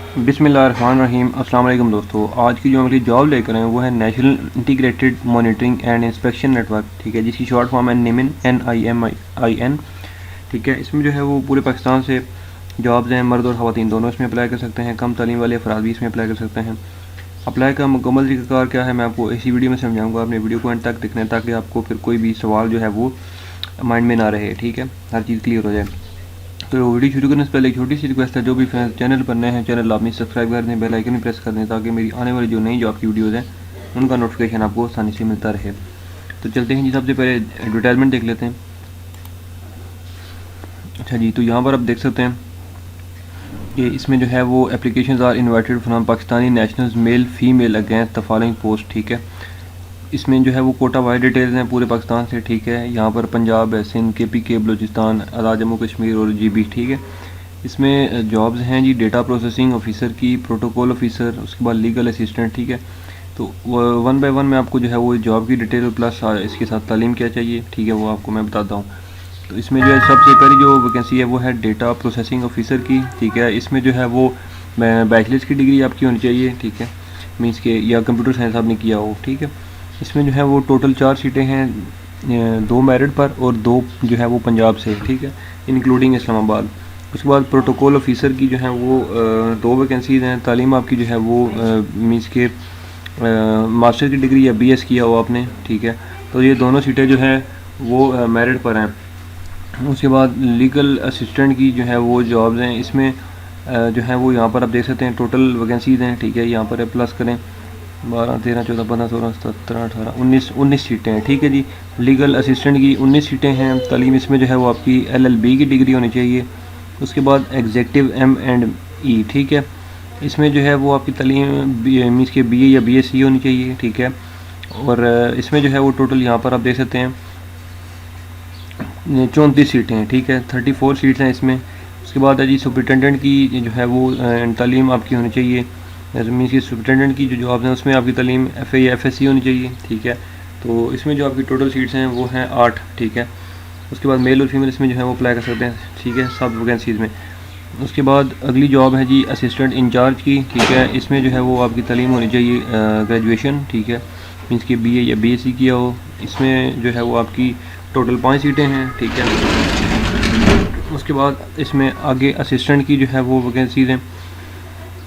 बिस्मिल्लाहिर्रहमानिर्रहीम। अस्सलाम वालेकुम दोस्तों, आज की जो हमारी जॉब लेकर आए हैं वो है national integrated monitoring and inspection network, ठीक है, जिसकी शॉर्ट फॉर्म है निमिन, NIMIN। ठीक है, इसमें जो है वो पूरे पाकिस्तान से जॉब्स हैं, मर्द और ख़वातीन दोनों इसमें अप्लाई कर सकते हैं। कम तालीम वाले अफराद भी इसमें अप्लाई कर सकते हैं। अप्लाई का मुकम्मल तरीक़ाकार क्या है मैं आपको इसी वीडियो में समझाऊंगा। अपने वीडियो को एंड तक देखना है ताकि आपको फिर कोई भी सवाल जो है वो माइंड में ना रहे, ठीक है, हर चीज़ क्लियर हो जाए। तो वीडियो शुरू करने से पहले एक छोटी सी रिक्वेस्ट है, जो भी फ्रेंड्स चैनल पर नए हैं चैनल आपने सब्सक्राइब कर दें, बेल आइकन भी प्रेस कर दें ताकि मेरी आने वाली जो नई जॉब की वीडियोज़ हैं उनका नोटिफिकेशन आपको आसानी से मिलता रहे। तो चलते हैं जी, सबसे पहले एडवर्टाइजमेंट देख लेते हैं। अच्छा जी, तो यहाँ पर आप देख सकते हैं कि इसमें जो है वो applications are invited from Pakistani nationals male female against the following post, ठीक है। इसमें जो है वो कोटा वाइड डिटेल्स हैं पूरे पाकिस्तान से, ठीक है। यहाँ पर पंजाब है, सिंध, KPK, बलूचिस्तान, आज़ाद जम्मू कश्मीर और GB, ठीक है। इसमें जॉब्स हैं जी डेटा प्रोसेसिंग ऑफिसर की, प्रोटोकॉल ऑफिसर, उसके बाद लीगल असिस्टेंट, ठीक है। तो 1 बाय 1 में आपको जो है वो जॉब की डिटेल प्लस इसके साथ तालीम क्या चाहिए, ठीक है, वो आपको मैं बताता हूँ। तो इसमें जो है सबसे पहली जो वैकेंसी है वो है डेटा प्रोसेसिंग ऑफिसर की, ठीक है। इसमें जो है वो बैचलर्स की डिग्री आपकी होनी चाहिए, ठीक है, मीन्स के या कंप्यूटर साइंस आपने किया हो, ठीक है। इसमें जो है वो टोटल 4 सीटें हैं, 2 मेरिट पर और 2 जो है वो पंजाब से, ठीक है, इंक्लूडिंग इस्लामाबाद। उसके बाद प्रोटोकॉल ऑफिसर की जो है वो 2 वैकेंसीज़ हैं। तालीम आपकी जो है वो मीन्स के मास्टर की डिग्री या BS किया हो आपने, ठीक है। तो ये दोनों सीटें जो हैं वो मेरिट पर हैं। उसके बाद लीगल असिस्टेंट की जो है वो जॉब्स हैं। इसमें जो है वो यहाँ पर आप देख सकते हैं टोटल वैकेंसीज़ हैं, ठीक है। यहाँ पर प्लस करें 12, 13, 14, 15, 16, 17, 18, 19 सीटें हैं, ठीक है जी। लीगल असिस्टेंट की 19 सीटें हैं। तालीम इसमें जो है वो आपकी LLB की डिग्री होनी चाहिए। उसके बाद एग्जेक्टिव M&E, ठीक है। इसमें जो है वो आपकी तालीम मीन्स के BA या BSc होनी चाहिए, ठीक है। और इसमें जो है वो टोटल यहाँ पर आप देख सकते हैं 34 सीटें हैं, ठीक है, 34 सीट्स हैं इसमें। उसके बाद है जी सुपरिटेंडेंट की जो है वो तालीम आपकी होनी चाहिए, मीन्स की सुपरिटेंडेंट की जो जॉब है उसमें आपकी तालीम FA या FSc होनी चाहिए, ठीक है। तो इसमें जो आपकी टोटल सीट्स हैं वो हैं 8, ठीक है। उसके बाद मेल और फीमेल इसमें जो है वो अप्लाई कर सकते हैं, ठीक है, सब वैकेंसीज़ में। उसके बाद अगली जॉब है जी असिस्टेंट इंचार्ज की, ठीक है। इसमें जो है वो आपकी तालीम होनी चाहिए ग्रेजुएशन, ठीक है, मीन्स की BA या BSc किया हो। इसमें जो है वो आपकी टोटल 5 सीटें हैं, ठीक है। उसके बाद इसमें आगे असिस्टेंट की जो है वो वैकेंसीज़ हैं।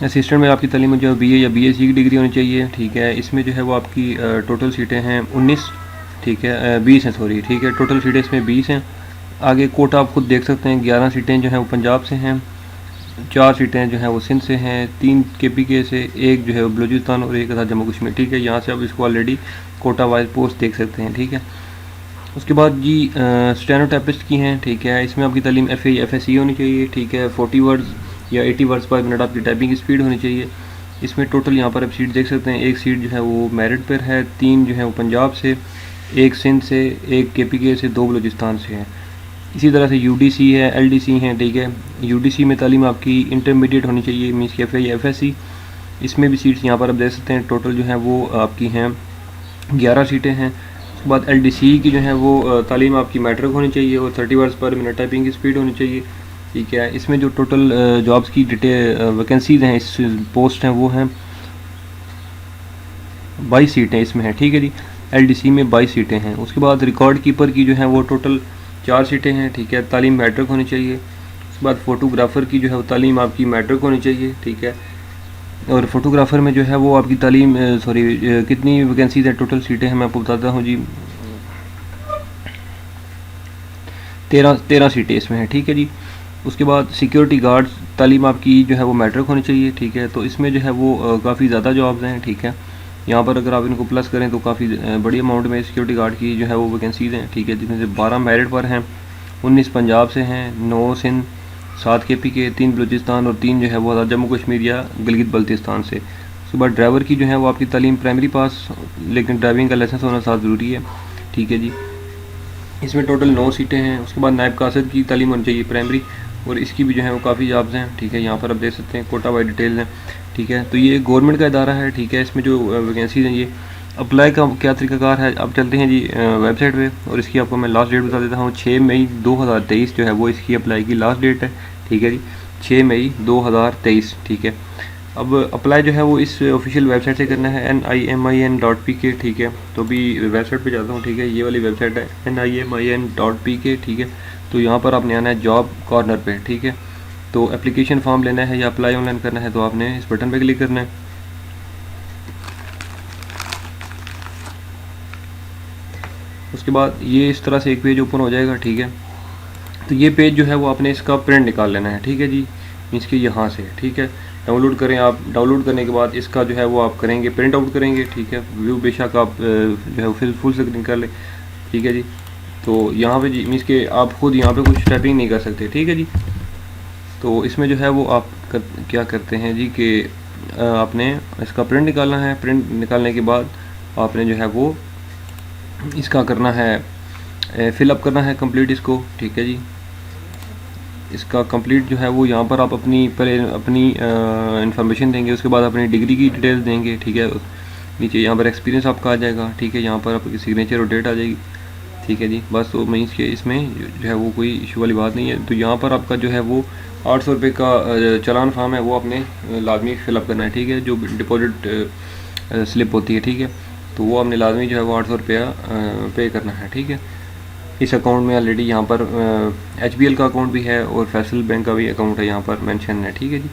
असिस्टेंट में आपकी तालीम जो BA या BSc की डिग्री होनी चाहिए, ठीक है। इसमें जो है वो आपकी टोटल सीटें हैं 19, ठीक है, 20 हैं, सॉरी, ठीक है, टोटल सीटें इसमें 20 हैं। आगे कोटा आप खुद देख सकते हैं, 11 सीटें जो हैं वो पंजाब से हैं, 4 सीटें जो हैं वो सिंध से हैं, 3 KPK से, 1 जो है वो बलूचिस्तान और 1 आज़ाद जम्मू कश्मीर, ठीक है। यहाँ से आप इसको ऑलरेडी कोटा वाइज पोस्ट देख सकते हैं, ठीक है। उसके बाद जी स्टेनोटाइपिस्ट की हैं, ठीक है। इसमें आपकी तालीम FA या FSc होनी चाहिए, ठीक है। 40 वर्ड्स या 80 वर्ड्स पर मिनट आपकी टाइपिंग की स्पीड होनी चाहिए। इसमें टोटल यहाँ पर आप सीट देख सकते हैं, 1 सीट जो है वो मेरिट पर है, 3 जो है वो पंजाब से, 1 सिंध से, 1 KPK से, 2 बलूचिस्तान से है। इसी तरह से UDC है, LDC हैं, ठीक है। UDC में तालीम आपकी इंटरमीडिएट होनी चाहिए, मीन्स की FA या FSc। इसमें भी सीट्स यहाँ पर आप देख सकते हैं, टोटल जो है वो आपकी हैं 11 सीटें हैं। उसके बाद LDC की जो है वो तालीम आपकी मैट्रिक होनी चाहिए और 30 वर्ड्स पर मिनट टाइपिंग की स्पीड होनी चाहिए, ठीक है। इसमें जो टोटल जॉब्स की डिटेल वैकेंसीज़ हैं, इस पोस्ट हैं वो हैं 22 सीटें इसमें हैं, ठीक है जी। LDC में 22 सीटें हैं। उसके बाद रिकॉर्ड कीपर की जो है वो टोटल 4 सीटें हैं, ठीक है, तालीम मैट्रिक होनी चाहिए। उसके बाद फ़ोटोग्राफ़र की जो है वो तालीम आपकी मैट्रिक होनी चाहिए, ठीक है। और फोटोग्राफ़र में जो है वो आपकी तालीम कितनी वैकेंसीज़ हैं, टोटल सीटें हैं मैं आपको बताता हूँ जी, 13 सीटें इसमें हैं, ठीक है जी। उसके बाद सिक्योरिटी गार्ड तालीम आपकी जो है वो मैट्रिक होनी चाहिए, ठीक है। तो इसमें जो है वो काफ़ी ज़्यादा जॉब्स हैं, ठीक है। यहाँ पर अगर आप इनको प्लस करें तो काफ़ी बड़ी अमाउंट में सिक्योरिटी गार्ड की जो है वो वैकेंसीज़ हैं, ठीक है, जिसमें से 12 मेरिट पर हैं, 19 पंजाब से हैं, 9 सिंध, 7 KPK, 3 बलूचिस्तान और 3 जो है वो आज़ाद जम्मू कश्मीर या गिलगित बल्तिस्तान से। उसके बाद ड्राइवर की जो है वो आपकी तालीम प्राइमरी पास, लेकिन ड्राइविंग का लाइसेंस होना साथ ज़रूरी है, ठीक है जी। इसमें टोटल 9 सीटें हैं। उसके बाद नायब कासद की तालीम होनी चाहिए प्राइमरी, और इसकी भी जो है वो काफ़ी जॉब्स हैं, ठीक है। यहाँ पर आप देख सकते हैं कोटा वाइज डिटेल्स हैं, ठीक है। तो ये गवर्नमेंट का इदारा है, ठीक है। इसमें जो वैकेंसीज़ हैं, ये अप्लाई का क्या तरीकाकार है, अब चलते हैं जी वेबसाइट पे, और इसकी आपको मैं लास्ट डेट बता देता हूँ। 6 मई 2023 जो है वो इसकी अप्लाई की लास्ट डेट है, ठीक है जी, 6 मई 2023, ठीक है। अब अप्लाई जो है वो इस ऑफिशियल वेबसाइट से करना है NIMIN.pk, ठीक है। तो अभी वेबसाइट पे जाता हूँ, ठीक है। ये वाली वेबसाइट है NIMIN.pk, ठीक है। तो यहाँ पर आपने आना है जॉब कॉर्नर पे, ठीक है। तो एप्लीकेशन फॉर्म लेना है या अप्लाई ऑनलाइन करना है, तो आपने इस बटन पे क्लिक करना है। उसके बाद ये इस तरह से एक पेज ओपन हो जाएगा, ठीक है। तो ये पेज जो है वो आपने इसका प्रिंट निकाल लेना है, ठीक है जी। मीन्स कि यहाँ से, ठीक है, डाउनलोड करें आप। डाउनलोड करने के बाद इसका जो है वो आप करेंगे, प्रिंट आउट करेंगे, ठीक है। व्यू बेशक आप जो है फिर फुल स्क्रीन कर लें, ठीक है जी। तो यहाँ पे जी मीन्स कि आप खुद यहाँ पे कुछ टाइपिंग नहीं कर सकते, ठीक है जी। तो इसमें जो है वो आप क्या करते हैं जी कि आपने इसका प्रिंट निकालना है। प्रिंट निकालने के बाद आपने जो है वो इसका करना है, फिलअप करना है कंप्लीट इसको, ठीक है जी। इसका कंप्लीट जो है वो यहाँ पर आप अपनी पहले अपनी इंफॉर्मेशन देंगे, उसके बाद अपनी डिग्री की डिटेल्स देंगे, ठीक है। नीचे यहाँ पर एक्सपीरियंस आपका आ जाएगा, ठीक है। यहाँ पर आपकी सिग्नेचर और डेट आ जाएगी, ठीक है जी। बस तो मीन्स के इसमें जो है वो कोई इशू वाली बात नहीं है। तो यहाँ पर आपका जो है वो 800 रुपये का चालान फार्म है वो आपने लाजमी फिलअप करना है, ठीक है। जो डिपॉजिट स्लिप होती है, ठीक है। तो वो आपने लाजमी जो है वो 800 रुपया पे करना है, ठीक है। इस अकाउंट में ऑलरेडी यहाँ पर HBL का अकाउंट भी है और फैसल बैंक का भी अकाउंट है, यहाँ पर मेंशन है, ठीक है जी।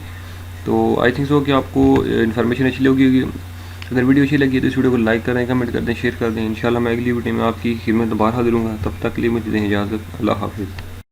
तो आई थिंक सो कि आपको इन्फॉर्मेशन अच्छी लगी। अगर वीडियो अच्छी लगी तो इस वीडियो को लाइक करें, कमेंट कर दें, शेयर कर दें। इंशाल्लाह मैं अगली वीडियो में आपकी खिदमत दोबारा हाजिर हूँगा। तब तक के लिए मुझे दें इजाज़त। अल्लाह हाफिज़।